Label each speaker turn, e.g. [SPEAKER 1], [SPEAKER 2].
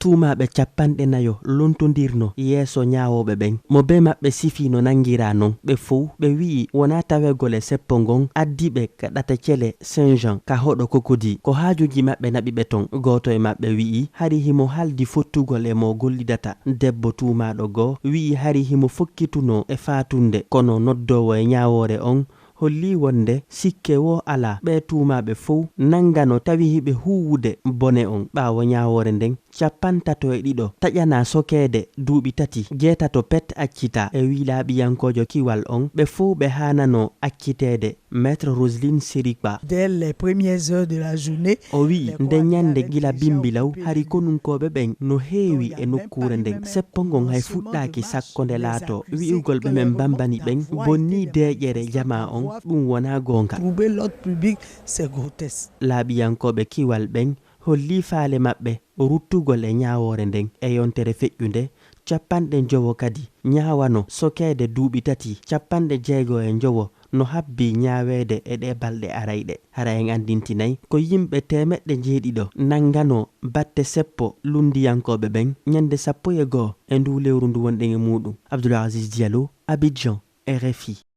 [SPEAKER 1] tuumaɓe capanɗe nayo lontodirno yeeso ñawoɓe ɓen mo be maɓɓe sifi no nangira non ɓe fof ɓe wi'i wona tawegole seppo ngon addiɓe ka ɗatacele saint jean ka hoɗo kokodi ko haajuji maɓɓe naɓiɓe ton goto e maɓɓe wi'i hari himo haldi fottugol e mo gollidata debbo tuumaɗo goo wi'i hari himo fokkituno e fatunde kono noddowo e ñawore on holli wonde sikke wo ala ɓe tuumaɓe fof nangano tawi hiɓe huwude bone on ɓawo ñawore nden 52 taƴana sokede duuɓi tati jeetato pet accita e wi laaɓiyankojo kiwal on ɓe fof ɓe hanano accitede maître Roselyne Sirikba.
[SPEAKER 2] Dès les premières heures de la journée
[SPEAKER 1] o wi nde ñande gila bimbilaw hari konunkoɓe ɓen no heewi e nokkure nden seppo ngon hay fuɗɗaki sakkonde laato wi'ugol ɓe men bambani ɓen bonni deƴere jama on ɗum wona gonga.
[SPEAKER 2] Trouver l'ordre public c'est grotesque.
[SPEAKER 1] Laaɓiyankoɓe kiwal ɓen holli faale maɓɓe ruttugol e ñawore nden e yontere feƴƴunde 50 kadi ñawano sokede duuɓi tati 60 no habbi ñawede e ɗe balɗe arayɗe hara en andintinayi ko yimɓe 700 nangano batte seppo lundiyankoɓe ɓen ñande 11 e ndu lewru ndu wonɗen e muɗum. Abdoul Aziz Diallo, Abidjan, RFI.